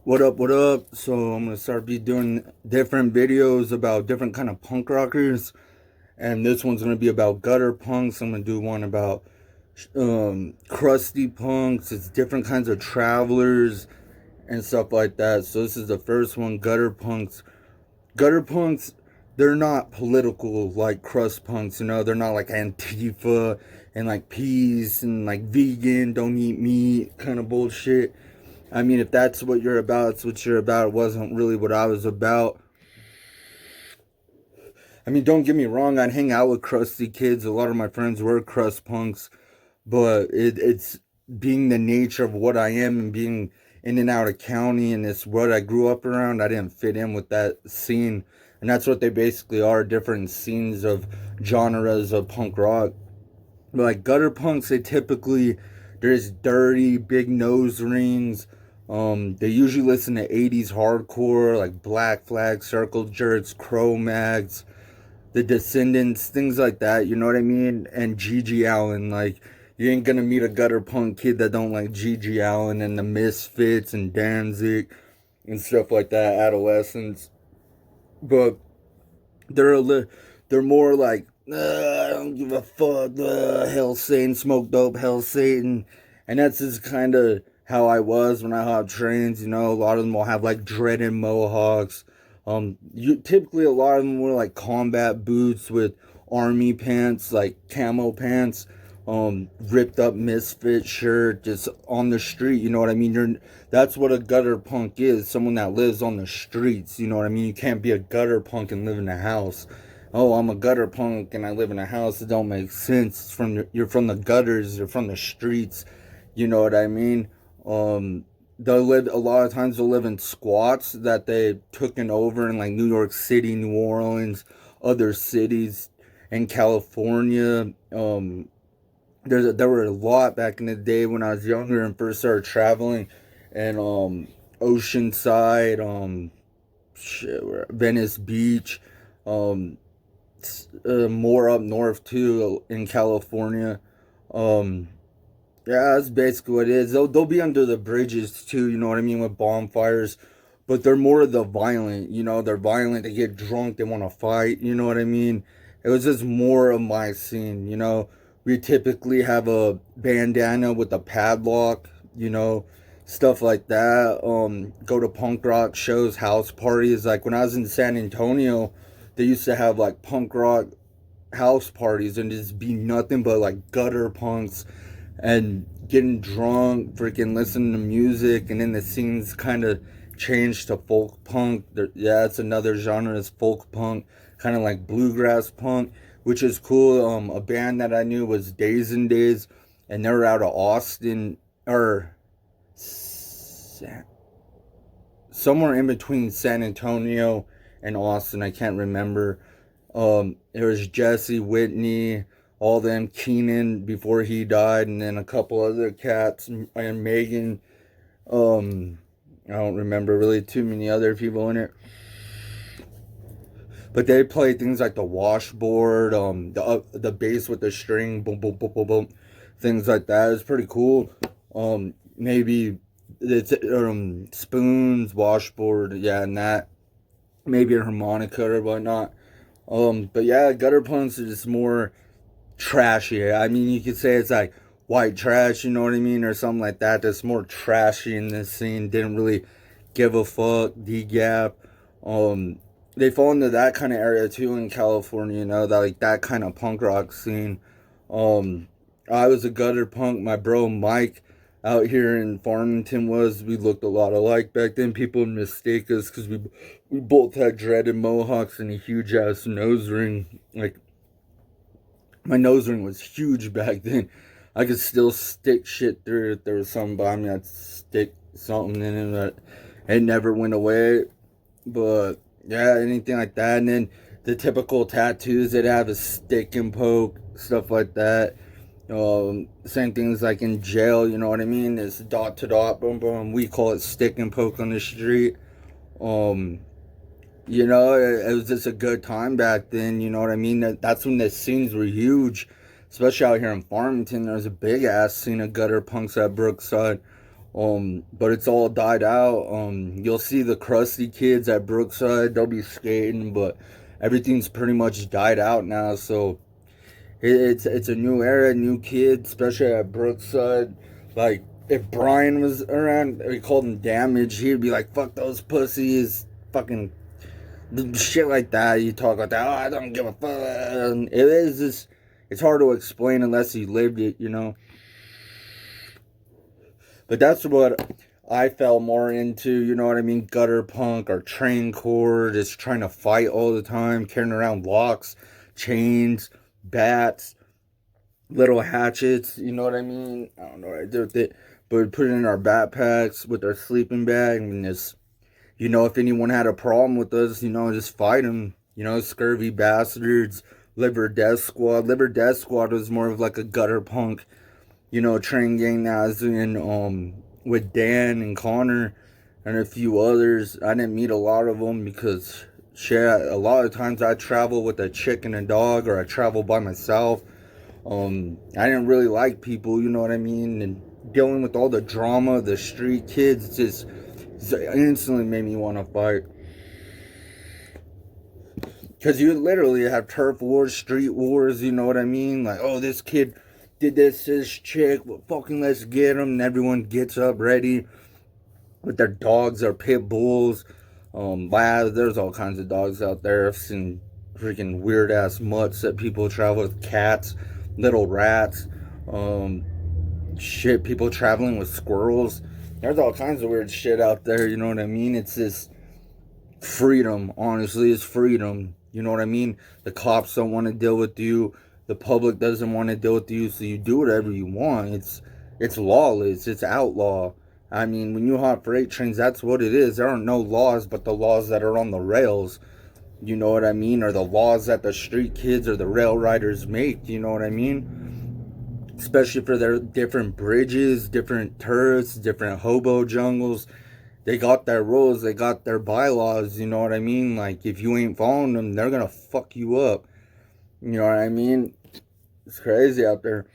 What up, what up? So I'm gonna start be doing different videos about different kind of punk rockers, and this one's gonna be about gutter punks. I'm gonna do one about crusty punks. It's different kinds of travelers and stuff like that. So this is the first one, gutter punks. Gutter punks, they're not political like crust punks, they're not like Antifa and like peace and like vegan, don't eat meat kind of bullshit. I mean, if that's what you're about, it's what you're about. It wasn't really what I was about. I mean, don't get me wrong, I'd hang out with crusty kids. A lot of my friends were crust punks, but it's being the nature of what I am and being in and out of county and it's what I grew up around. I didn't fit in with that scene. And that's what they basically are, different scenes of genres of punk rock. But like gutter punks, they typically, there's dirty, big nose rings. They usually listen to 80s hardcore, like Black Flag, Circle Jerks, Cro-Mags, The Descendants, things like that, you know what I mean? And Gigi Allen, like, you ain't gonna meet a gutter punk kid that don't like Gigi Allen and the Misfits and Danzig and stuff like that, Adolescents. But they're they're more like I don't give a fuck. Hell Satan, smoke dope, Hell Satan, and that's just kind of how I was when I hop trains. A lot of them will have like dreaded mohawks. You typically a lot of them wear like combat boots with army pants, like camo pants. Ripped up misfit shirt, just on the street. You know what I mean? That's what a gutter punk is. Someone that lives on the streets. You know what I mean? You can't be a gutter punk and live in a house. Oh, I'm a gutter punk and I live in a house. It don't make sense. You're from the gutters. You're from the streets. You know what I mean? They'll live a lot of times. They'll live in squats that they tooken over in like New York City, New Orleans, other cities, in California. There were a lot back in the day when I was younger and first started traveling, and Oceanside, Venice Beach, um, more up north too in California. Um, yeah, that's basically what it is. They'll be under the bridges too. You know what I mean, with bonfires, but they're more of the violent. They're violent. They get drunk. They want to fight. You know what I mean? It was just more of my scene. We typically have a bandana with a padlock. Stuff like that. Go to punk rock shows, house parties. Like when I was in San Antonio, they used to have like punk rock house parties and just be nothing but like gutter punks and getting drunk, freaking listening to music, and then the scenes kind of changed to folk punk. Yeah, it's another genre, is folk punk, kind of like bluegrass punk, which is cool. A band that I knew was Days and Days, and they're out of Austin or somewhere in between San Antonio and Austin. I can't remember. There was Jesse Whitney, all them, Keenan before he died, and then a couple other cats, and Megan. I don't remember really too many other people in it, but they play things like the washboard, the bass with the string, boom, boom, boom, boom, boom, things like that. It's pretty cool. Maybe it's spoons, washboard, yeah, and that maybe a harmonica or whatnot. But yeah, gutter punks are just more trashy. I mean, you could say it's like white trash, you know what I mean, or something like that. That's more trashy in this scene. Didn't really give a fuck. D Gap. Um, they fall into that kind of area too in California. That like that kind of punk rock scene. Um, I was a gutter punk. My bro Mike out here in Farmington was. We looked a lot alike back then. People would mistake us because we both had dreaded mohawks and a huge ass nose ring. Like my nose ring was huge back then. I could still stick shit through it. If there was something behind me, I'd stick something in it. But it never went away. But yeah, anything like that. And then the typical tattoos that have a stick and poke, stuff like that. Same things like in jail, you know what I mean? It's dot to dot, boom, boom. We call it stick and poke on the street. Um, it was just a good time back then. You know what I mean? That's when the scenes were huge, especially out here in Farmington. There was a big ass scene of gutter punks at Brookside. But it's all died out. You'll see the crusty kids at Brookside, they'll be skating, but everything's pretty much died out now. So it's a new era, new kids, especially at Brookside. Like if Brian was around, we called him Damage. He'd be like, "Fuck those pussies," fucking shit like that. You talk like that. Oh, I don't give a fuck. And it is just, it's hard to explain unless you lived it, you know. But that's what I fell more into, you know what I mean? Gutter punk or train core, just trying to fight all the time, carrying around locks, chains, bats, little hatchets, you know what I mean? I don't know what I did with it, but we put it in our backpacks with our sleeping bag and just, you know, if anyone had a problem with us, you know, just fight them, you know, scurvy bastards, liver death squad. Liver death squad was more of like a gutter punk, you know, train gang that I was in, with Dan and Connor and a few others. I didn't meet a lot of them because shit, a lot of times I travel with a chick and a dog, or I travel by myself. I didn't really like people, you know what I mean? And dealing with all the drama, the street kids, just instantly made me want to fight. Because you literally have turf wars, street wars, you know what I mean? Like, oh, this kid did this chick, well, fucking let's get him. And everyone gets up ready with their dogs or pit bulls. Wow, there's all kinds of dogs out there. I've seen freaking weird ass mutts that people travel with, cats, little rats, shit, people traveling with squirrels. There's all kinds of weird shit out there, you know what I mean? It's just freedom, honestly, it's freedom. You know what I mean? The cops don't want to deal with you. The public doesn't want to deal with you, so you do whatever you want. It's lawless. It's outlaw. I mean, when you hop freight trains, that's what it is. There aren't no laws but the laws that are on the rails. You know what I mean? Or the laws that the street kids or the rail riders make. You know what I mean? Especially for their different bridges, different turrets, different hobo jungles. They got their rules, they got their bylaws, you know what I mean? Like, if you ain't following them, they're gonna fuck you up. You know what I mean? It's crazy out there.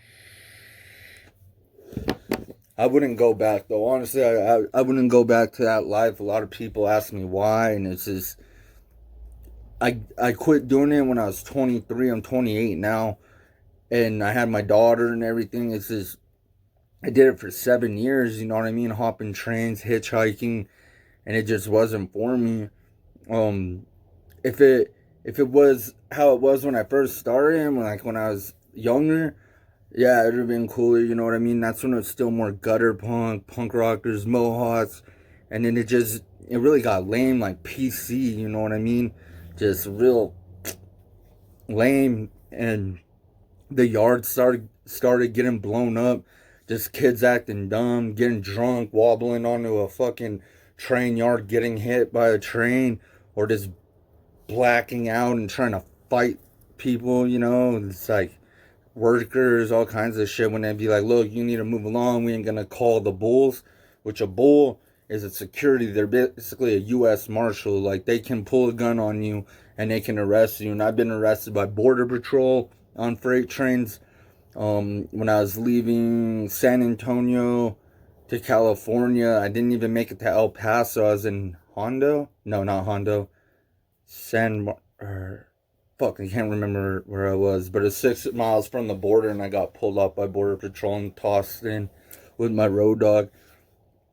I wouldn't go back, though. Honestly, I wouldn't go back to that life. A lot of people ask me why, and it's just, I quit doing it when I was 23. I'm 28 now, and I had my daughter and everything. It's just, I did it for 7 years, you know what I mean? Hopping trains, hitchhiking, and it just wasn't for me. Um, if it was how it was when I first started, when I was younger, yeah, it'd have been cooler, you know what I mean? That's when it was still more gutter punk, punk rockers, mohawks, and then it really got lame, like PC, you know what I mean? Just real lame, and the yard started getting blown up. Just kids acting dumb, getting drunk, wobbling onto a fucking train yard, getting hit by a train, or just blacking out and trying to fight people, you know. It's like workers, all kinds of shit. When they'd be like, look, you need to move along, we ain't gonna call the bulls. Which a bull is a security, they're basically a US Marshal. Like, they can pull a gun on you and they can arrest you. And I've been arrested by Border Patrol on freight trains. When I was leaving San Antonio to California, I didn't even make it to El Paso. I was in Hondo. No, not Hondo. Fuck, I can't remember where I was, but it's 6 miles from the border, and I got pulled up by Border Patrol and tossed in with my road dog.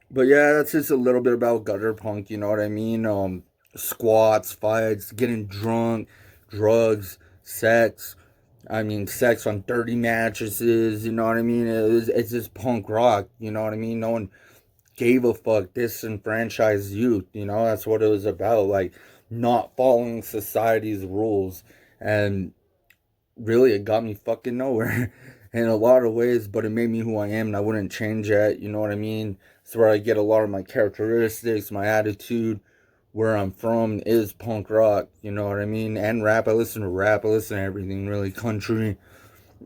But yeah, that's just a little bit about gutter punk, you know what I mean? Squats, fights, getting drunk, drugs, sex. I mean, sex on dirty mattresses, you know what I mean? It's just punk rock, you know what I mean? No one gave a fuck. Disenfranchised youth, you know? That's what it was about, like, not following society's rules. And really, it got me fucking nowhere in a lot of ways, but it made me who I am, and I wouldn't change that, you know what I mean? It's where I get a lot of my characteristics, my attitude. Where I'm from is punk rock, you know what I mean? And rap. I listen to rap, I listen to everything, really. Country.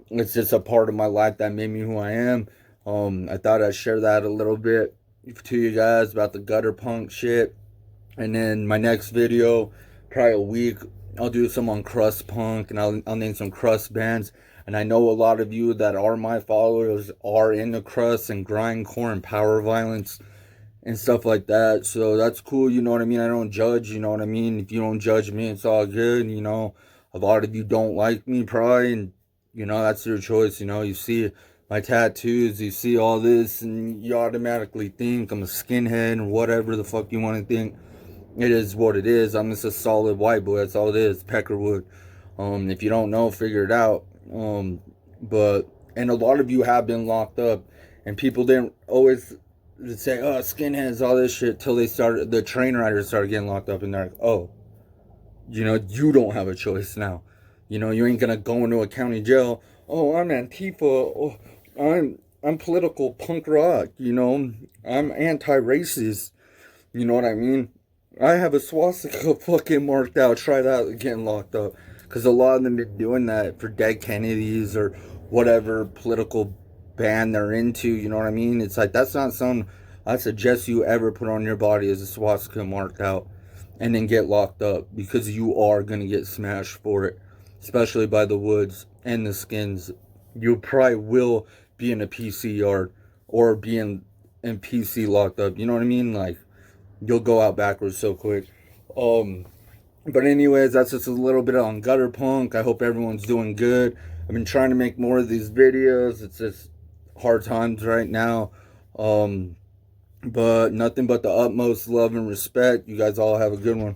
It's just a part of my life that made me who I am. I thought I'd share that a little bit to you guys about the gutter punk shit. And then my next video, probably a week, I'll do some on crust punk, and I'll name some crust bands. And I know a lot of you that are my followers are into crust and grindcore and power violence and stuff like that. So that's cool, you know what I mean? I don't judge, you know what I mean? If you don't judge me, it's all good, you know. A lot of you don't like me probably, and you know, that's your choice, you know. You see my tattoos, you see all this, and you automatically think I'm a skinhead or whatever the fuck you want to think. It is what it is. I'm just a solid white boy. That's all it is. Peckerwood. If you don't know, figure it out. But and a lot of you have been locked up, and people didn't always say, "Oh, skinheads, all this shit," till they started. The train riders started getting locked up, and they're like, "Oh, you know, you don't have a choice now. You know, you ain't gonna go into a county jail. Oh, I'm Antifa. Oh, I'm political punk rock. You know, I'm anti-racist. You know what I mean? I have a swastika fucking marked out. Try that getting locked up. Because a lot of them been doing that for dead Kennedys or whatever political band they're into. You know what I mean? It's like, that's not something I suggest you ever put on your body as a swastika marked out and then get locked up, because you are going to get smashed for it. Especially by the Woods and the Skins. You probably will be in a PC yard or be in PC locked up. You know what I mean? Like, you'll go out backwards so quick. But anyways, that's just a little bit on gutter punk. I hope everyone's doing good. I've been trying to make more of these videos. It's just hard times right now. But nothing but the utmost love and respect. You guys all have a good one.